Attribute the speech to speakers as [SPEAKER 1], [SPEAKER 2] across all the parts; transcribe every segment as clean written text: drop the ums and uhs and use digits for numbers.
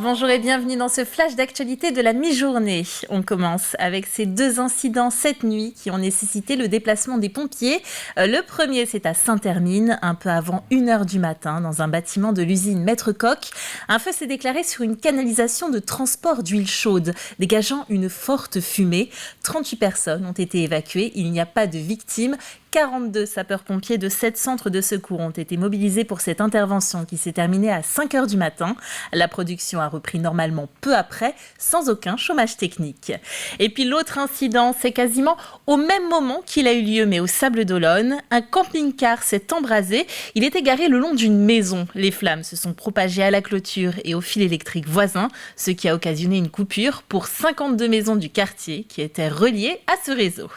[SPEAKER 1] Bonjour et bienvenue dans ce flash d'actualité de la mi-journée. On commence avec ces 2 incidents cette nuit qui ont nécessité le déplacement des pompiers. Le premier, c'est à Saint-Hermine, un peu avant 1h du matin, dans un bâtiment de l'usine Maître Coq. Un feu s'est déclaré sur une canalisation de transport d'huile chaude, dégageant une forte fumée. 38 personnes ont été évacuées, il n'y a pas de victimes. 42 sapeurs-pompiers de 7 centres de secours ont été mobilisés pour cette intervention qui s'est terminée à 5h du matin. La production a repris normalement peu après, sans aucun chômage technique. Et puis l'autre incident, c'est quasiment au même moment qu'il a eu lieu, mais au Sables-d'Olonne. Un camping-car s'est embrasé. Il était garé le long d'une maison. Les flammes se sont propagées à la clôture et au fil électrique voisin, ce qui a occasionné une coupure pour 52 maisons du quartier qui étaient reliées à ce réseau.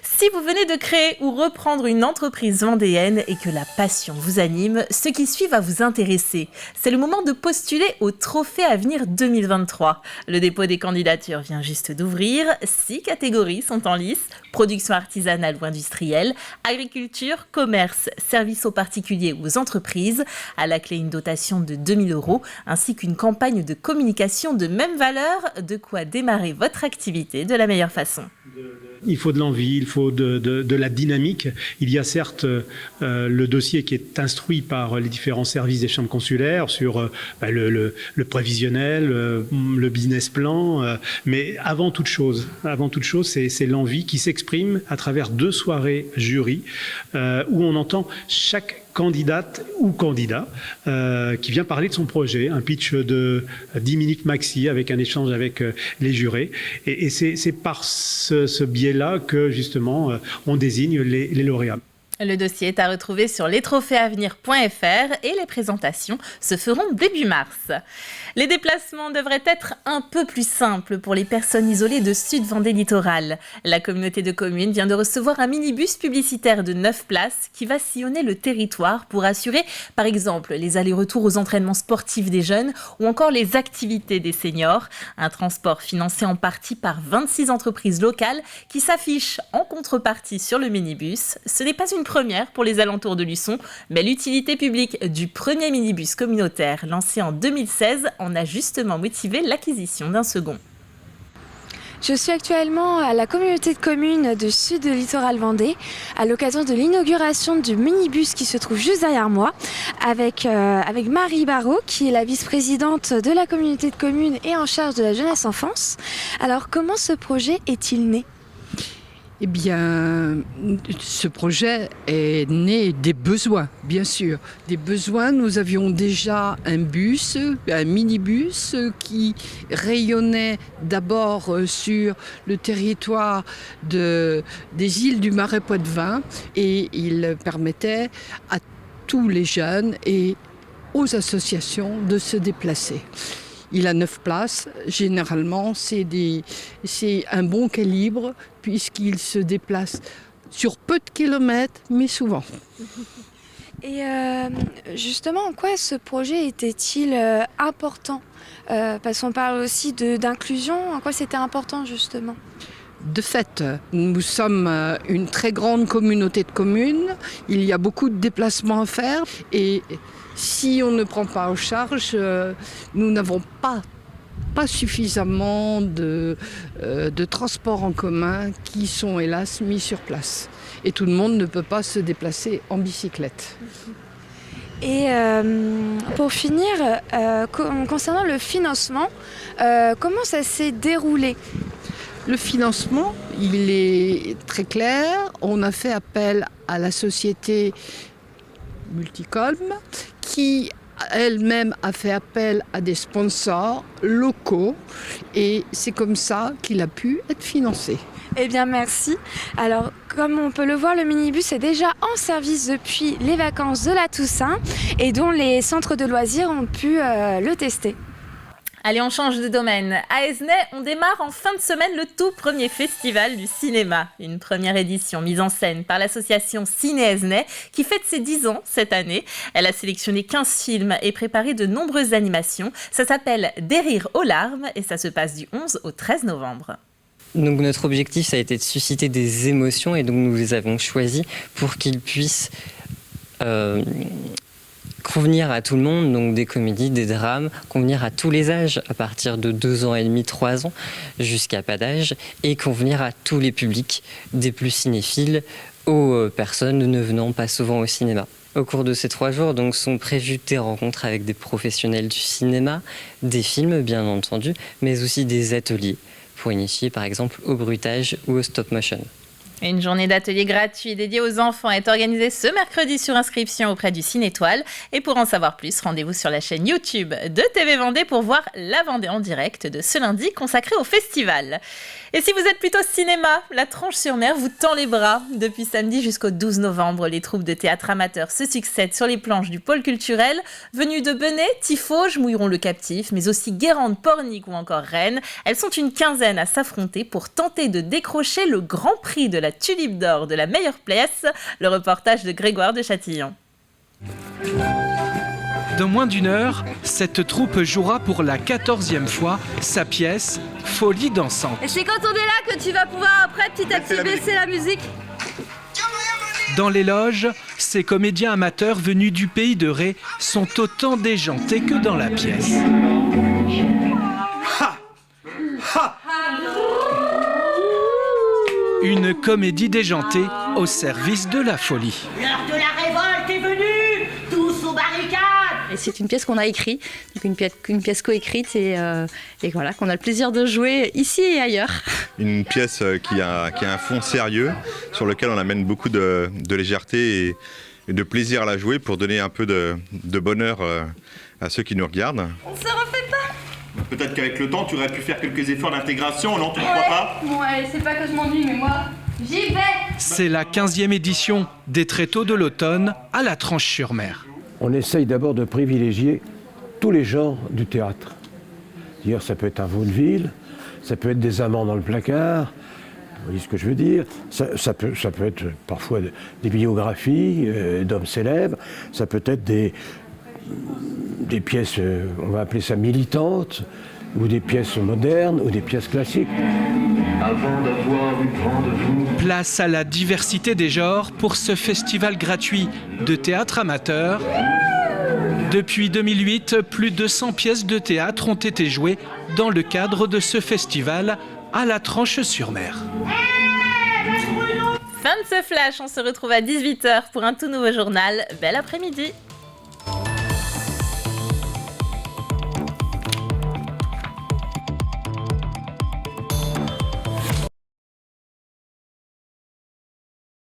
[SPEAKER 1] Si vous venez de créer ou reprendre une entreprise vendéenne et que la passion vous anime, ce qui suit va vous intéresser. C'est le moment de postuler au Trophée Avenir 2023. Le dépôt des candidatures vient juste d'ouvrir. 6 catégories sont en lice. Production artisanale ou industrielle, agriculture, commerce, services aux particuliers ou aux entreprises. À la clé, une dotation de 2 000 € ainsi qu'une campagne de communication de même valeur. De quoi démarrer votre activité de la meilleure façon.
[SPEAKER 2] Il faut de l'envie, il faut de la dynamique. Il y a certes le dossier qui est instruit par les différents services des chambres consulaires sur le prévisionnel, le business plan, mais avant toute chose, c'est l'envie qui s'exprime à travers 2 soirées jury où on entend chaque candidate ou candidat qui vient parler de son projet, un pitch de 10 minutes maxi avec un échange avec les jurés. Et c'est par ce biais-là que justement on désigne les lauréats.
[SPEAKER 1] Le dossier est à retrouver sur lestrophéavenir.fr et les présentations se feront début mars. Les déplacements devraient être un peu plus simples pour les personnes isolées de Sud-Vendée Littoral. La communauté de communes vient de recevoir un minibus publicitaire de 9 places qui va sillonner le territoire pour assurer, par exemple, les allers-retours aux entraînements sportifs des jeunes ou encore les activités des seniors. Un transport financé en partie par 26 entreprises locales qui s'affichent en contrepartie sur le minibus. Ce n'est pas une première pour les alentours de Luçon, mais l'utilité publique du premier minibus communautaire lancé en 2016 en a justement motivé l'acquisition d'un second.
[SPEAKER 3] Je suis actuellement à la communauté de communes de Sud Littoral Vendée à l'occasion de l'inauguration du minibus qui se trouve juste derrière moi avec Marie Barrault qui est la vice-présidente de la communauté de communes et en charge de la jeunesse-enfance. Alors comment ce projet est-il né ?
[SPEAKER 4] Eh bien, ce projet est né des besoins, bien sûr. Des besoins, nous avions déjà un bus, un minibus qui rayonnait d'abord sur le territoire des îles du Marais Poitevin et il permettait à tous les jeunes et aux associations de se déplacer. Il a 9 places. Généralement, c'est un bon calibre puisqu'il se déplace sur peu de kilomètres, mais souvent.
[SPEAKER 3] Et justement, en quoi ce projet était-il important ? Parce qu'on parle aussi d'inclusion. En quoi c'était important, justement ?
[SPEAKER 4] De fait, nous sommes une très grande communauté de communes. Il y a beaucoup de déplacements à faire et si on ne prend pas en charge, nous n'avons pas suffisamment de transports en commun qui sont hélas mis sur place. Et tout le monde ne peut pas se déplacer en bicyclette.
[SPEAKER 3] Et pour finir, concernant le financement, comment ça s'est déroulé ?
[SPEAKER 4] Le financement, il est très clair. On a fait appel à la société Multicolm qui elle-même a fait appel à des sponsors locaux et c'est comme ça qu'il a pu être financé.
[SPEAKER 3] Eh bien merci. Alors comme on peut le voir, le minibus est déjà en service depuis les vacances de la Toussaint et dont les centres de loisirs ont pu le tester.
[SPEAKER 1] Allez, on change de domaine. À Esnay, on démarre en fin de semaine le tout premier festival du cinéma. Une première édition mise en scène par l'association Ciné Esnay qui fête ses 10 ans cette année. Elle a sélectionné 15 films et préparé de nombreuses animations. Ça s'appelle Des rires aux larmes et ça se passe du 11 au 13 novembre.
[SPEAKER 5] Donc notre objectif, ça a été de susciter des émotions et donc nous les avons choisis pour qu'ils puissent convenir à tout le monde, donc des comédies, des drames, convenir à tous les âges, à partir de 2 ans et demi, 3 ans, jusqu'à pas d'âge, et convenir à tous les publics, des plus cinéphiles aux personnes ne venant pas souvent au cinéma. Au cours de ces 3 jours, donc, sont prévues des rencontres avec des professionnels du cinéma, des films bien entendu, mais aussi des ateliers pour initier par exemple au bruitage ou au stop motion.
[SPEAKER 1] Une journée d'atelier gratuit dédiée aux enfants est organisée ce mercredi sur inscription auprès du Cinétoile. Et pour en savoir plus, rendez-vous sur la chaîne YouTube de TV Vendée pour voir la Vendée en direct de ce lundi consacré au festival. Et si vous êtes plutôt cinéma, la Tranche-sur-Mer vous tend les bras. Depuis samedi jusqu'au 12 novembre, les troupes de théâtre amateurs se succèdent sur les planches du pôle culturel. Venues de Benay, Tiffauges, Mouilleron le Captif, mais aussi Guérande, Pornic ou encore Rennes. Elles sont une quinzaine à s'affronter pour tenter de décrocher le grand prix de la Tulipe d'or de la meilleure pièce. Le reportage de Grégoire de Châtillon.
[SPEAKER 6] Dans moins d'une heure, cette troupe jouera pour la 14e fois sa pièce « Folie dansante ».
[SPEAKER 7] Et c'est quand on est là que tu vas pouvoir après petit à petit baisser la musique.
[SPEAKER 6] Dans les loges, ces comédiens amateurs venus du pays de Ré sont autant déjantés que dans la pièce. Ha! Ha! Une comédie déjantée au service de la folie.
[SPEAKER 8] L'heure de la révolte est venue! Tous aux barricades!
[SPEAKER 7] Et c'est une pièce qu'on a écrite, donc une pièce coécrite et voilà, qu'on a le plaisir de jouer ici et ailleurs.
[SPEAKER 9] Une pièce qui a un fond sérieux, sur lequel on amène beaucoup de légèreté et de plaisir à la jouer pour donner un peu de bonheur à ceux qui nous regardent.
[SPEAKER 7] On se refait pas!
[SPEAKER 9] Peut-être qu'avec le temps, tu aurais pu faire quelques efforts d'intégration, non, tu ne crois pas?
[SPEAKER 7] Ouais, c'est pas que je m'ennuie, mais moi, j'y vais!
[SPEAKER 6] C'est la 15e édition des Tréteaux de l'automne à la Tranche-sur-Mer.
[SPEAKER 10] On essaye d'abord de privilégier tous les genres du théâtre. C'est-à-dire, ça peut être un vaudeville, ça peut être des amants dans le placard, vous voyez ce que je veux dire, ça peut être parfois des biographies d'hommes célèbres, ça peut être des pièces, on va appeler ça militantes, ou des pièces modernes, ou des pièces classiques.
[SPEAKER 6] Place à la diversité des genres pour ce festival gratuit de théâtre amateur. Depuis 2008, plus de 100 pièces de théâtre ont été jouées dans le cadre de ce festival à la Tranche-sur-Mer.
[SPEAKER 1] Fin de ce flash, on se retrouve à 18h pour un tout nouveau journal. Bel après-midi.